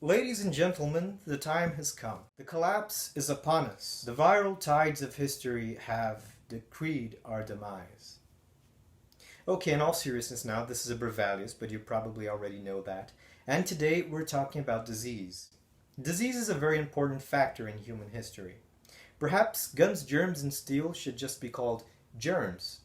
Ladies and gentlemen, the time has come. The collapse is upon us. The viral tides of history have decreed our demise. Okay, in all seriousness now, this is a Brevalius, but you probably already know that. And today we're talking about disease. Disease is a very important factor in human history. Perhaps guns, germs, and steel should just be called germs.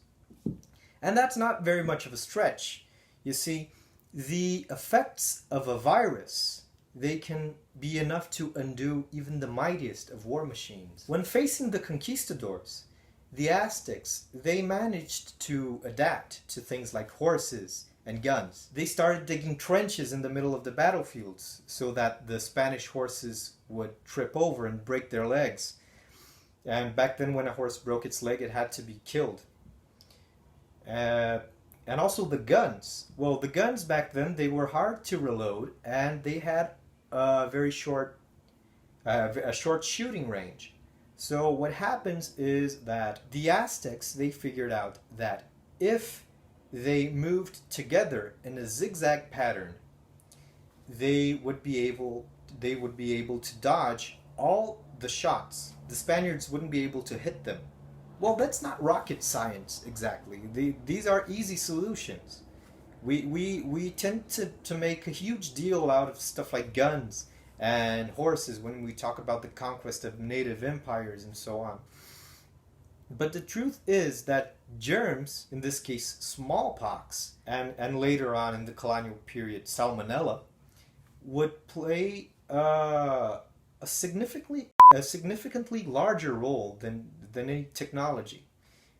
And that's not very much of a stretch. You see, the effects of a virus, they can be enough to undo even the mightiest of war machines. When facing the conquistadors, the Aztecs, they managed to adapt to things like horses and guns. They started digging trenches in the middle of the battlefields so that the Spanish horses would trip over and break their legs. And back then, when a horse broke its leg, it had to be killed. And also the guns. Well, the guns back then, they were hard to reload, and they had a very short shooting range. So what happens is that the Aztecs, they figured out that if they moved together in a zigzag pattern, they would be able to dodge all the shots. The Spaniards wouldn't be able to hit them. Well, that's not rocket science exactly. These are easy solutions. We tend to make a huge deal out of stuff like guns and horses when we talk about the conquest of native empires and so on. But the truth is that germs, in this case smallpox, and later on in the colonial period salmonella, would play a significantly larger role than any technology,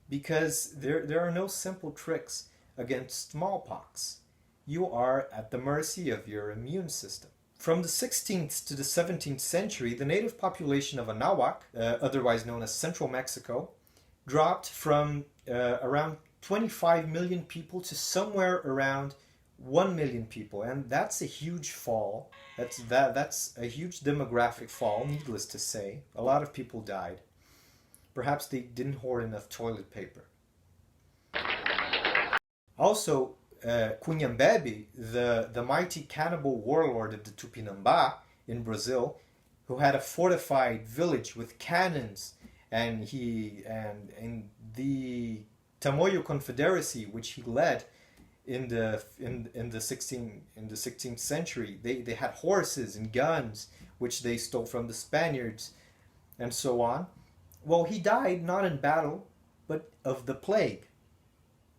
because there are no simple tricks against smallpox. You are at the mercy of your immune system. From the 16th to the 17th century, the native population of Anahuac, otherwise known as Central Mexico, dropped from around 25 million people to somewhere around 1 million people, and that's a huge fall. That's a huge demographic fall, needless to say. A lot of people died. Perhaps they didn't hoard enough toilet paper. Also, Cunhambebe, the mighty cannibal warlord of the Tupinambá in Brazil, who had a fortified village with cannons, and the Tamoyo Confederacy, which he led in the 16th century, they had horses and guns, which they stole from the Spaniards, and so on. Well, he died not in battle, but of the plague.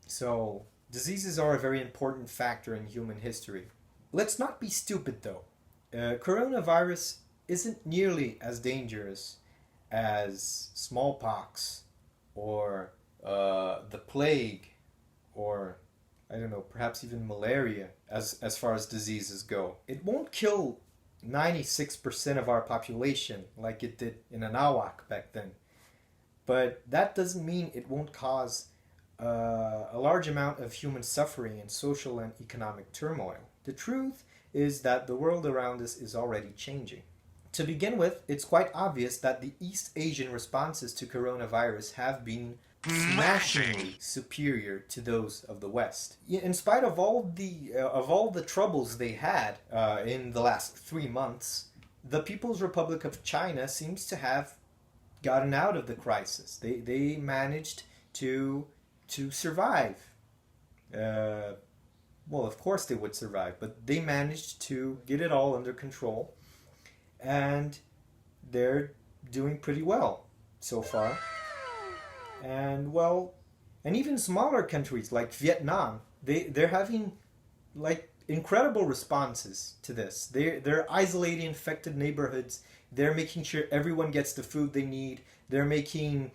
So diseases are a very important factor in human history. Let's not be stupid though. Coronavirus isn't nearly as dangerous as smallpox or the plague, or I don't know, perhaps even malaria as far as diseases go. It won't kill 96% of our population like it did in Anahuac back then. But that doesn't mean it won't cause a large amount of human suffering and social and economic turmoil. The truth is that the world around us is already changing. To begin with, it's quite obvious that the East Asian responses to coronavirus have been smashingly superior to those of the West. In spite of all the troubles they had in the last 3 months, the People's Republic of China seems to have gotten out of the crisis. They managed to survive. Well, of course they would survive, but they managed to get it all under control, and they're doing pretty well so far. And well, and even smaller countries like Vietnam, they're having like incredible responses to this. They're isolating infected neighborhoods. They're making sure everyone gets the food they need. They're making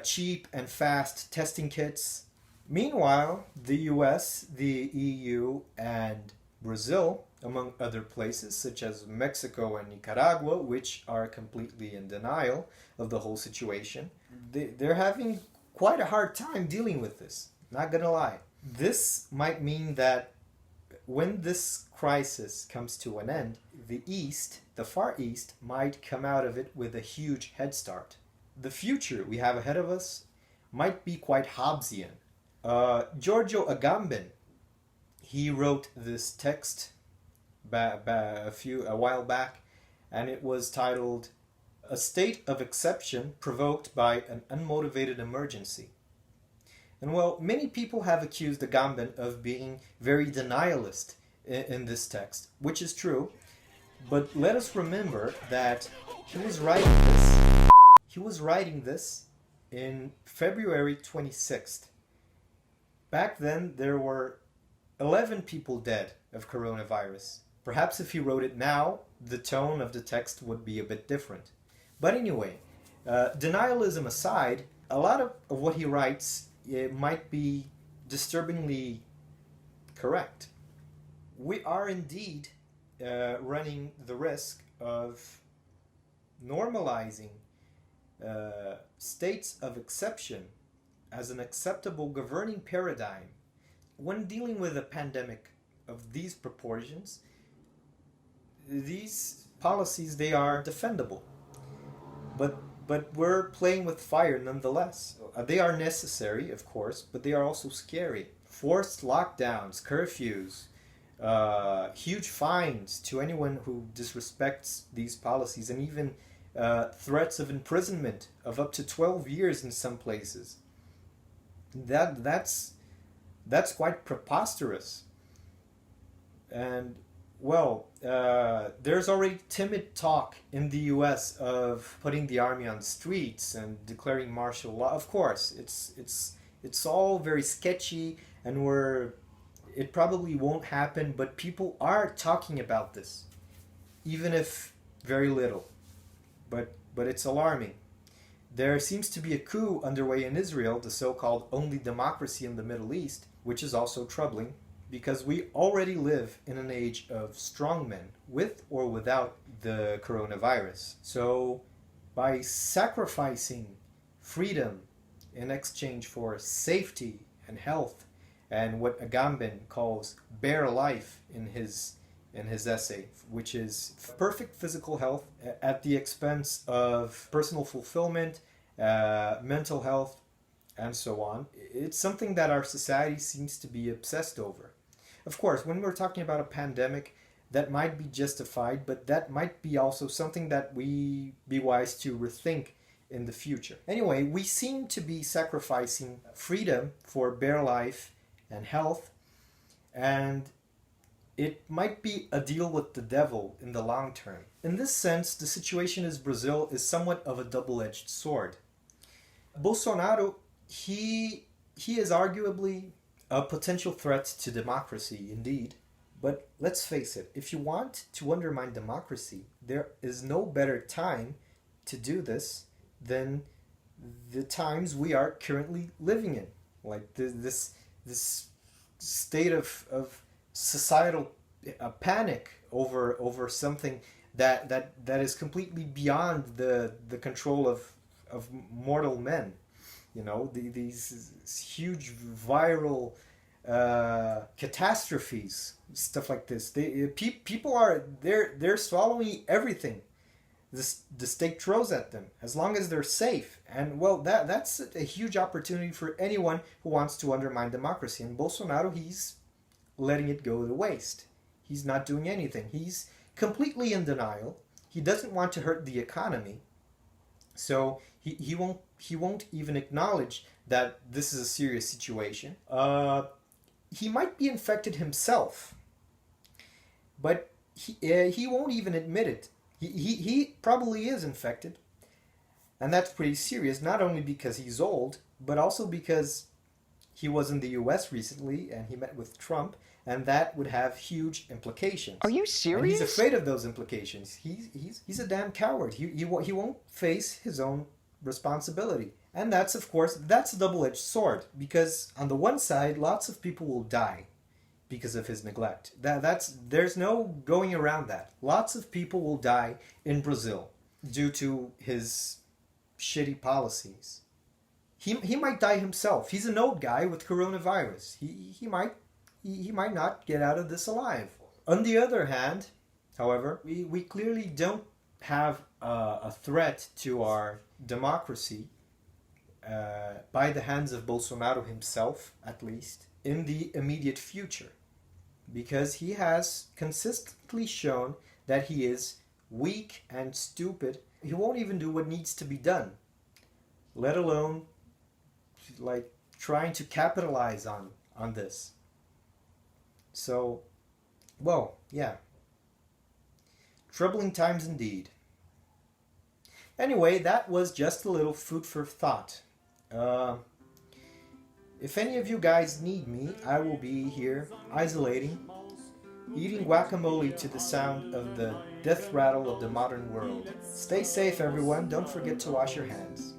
cheap and fast testing kits. Meanwhile, the US, the EU, and Brazil, among other places such as Mexico and Nicaragua, which are completely in denial of the whole situation, they're having quite a hard time dealing with this, not gonna lie. This might mean that when this crisis comes to an end, the East, the Far East, might come out of it with a huge head start. The future we have ahead of us might be quite Hobbesian. Giorgio Agamben, he wrote this text a while back, and it was titled "A State of Exception Provoked by an Unmotivated Emergency." And well, many people have accused Agamben of being very denialist in this text, which is true. But let us remember that he was writing this. He was writing this in February 26th. Back then, there were 11 people dead of coronavirus. Perhaps if he wrote it now, the tone of the text would be a bit different. But anyway, denialism aside, a lot of what he writes it might be disturbingly correct. We are indeed running the risk of normalizing states of exception as an acceptable governing paradigm. When dealing with a pandemic of these proportions, these policies, they are defendable. But we're playing with fire nonetheless. They are necessary, of course, but they are also scary. Forced lockdowns, curfews, huge fines to anyone who disrespects these policies, and even threats of imprisonment of up to 12 years in some places. That's quite preposterous. And well, there's already timid talk in the U.S. of putting the army on the streets and declaring martial law. Of course, it's all very sketchy, and it probably won't happen. But people are talking about this, even if very little. But it's alarming. There seems to be a coup underway in Israel, the so-called only democracy in the Middle East, which is also troubling, because we already live in an age of strongmen, with or without the coronavirus. So by sacrificing freedom in exchange for safety and health, and what Agamben calls bare life in his essay, which is perfect physical health at the expense of personal fulfillment, mental health, and so on. It's something that our society seems to be obsessed over. Of course, when we're talking about a pandemic, that might be justified, but that might be also something that we be wise to rethink in the future. Anyway, we seem to be sacrificing freedom for bare life and health, and it might be a deal with the devil in the long term. In this sense, the situation in Brazil is somewhat of a double-edged sword. Bolsonaro, he is arguably a potential threat to democracy, indeed. But let's face it, if you want to undermine democracy, there is no better time to do this than the times we are currently living in. Like this state of societal panic over something that is completely beyond the control of mortal men. You know, these huge viral catastrophes, stuff like this. People are they're swallowing everything the state throws at them, as long as they're safe. And well, that's a huge opportunity for anyone who wants to undermine democracy. And Bolsonaro, he's letting it go to waste. He's not doing anything. He's completely in denial. He doesn't want to hurt the economy, so he won't even acknowledge that this is a serious situation. He might be infected himself, but he won't even admit it. He probably is infected, and that's pretty serious, not only because he's old, but also because he was in the US recently and he met with Trump, and that would have huge implications. Are you serious? And he's afraid of those implications. He's a damn coward. He won't face his own responsibility. And that's, of course, that's a double-edged sword, because on the one side, lots of people will die because of his neglect. There's no going around that. Lots of people will die in Brazil due to his shitty policies. He might die himself. He's an old guy with coronavirus. He might not get out of this alive. On the other hand, however, we clearly don't have a threat to our democracy by the hands of Bolsonaro himself, at least, in the immediate future. because he has consistently shown that he is weak and stupid. He won't even do what needs to be done, let alone like trying to capitalize on this. So, well, yeah, troubling times indeed. Anyway, that was just a little food for thought. Uh, if any of you guys need me, I will be here isolating, eating guacamole to the sound of the death rattle of the modern world. Stay safe, everyone. Don't forget to wash your hands.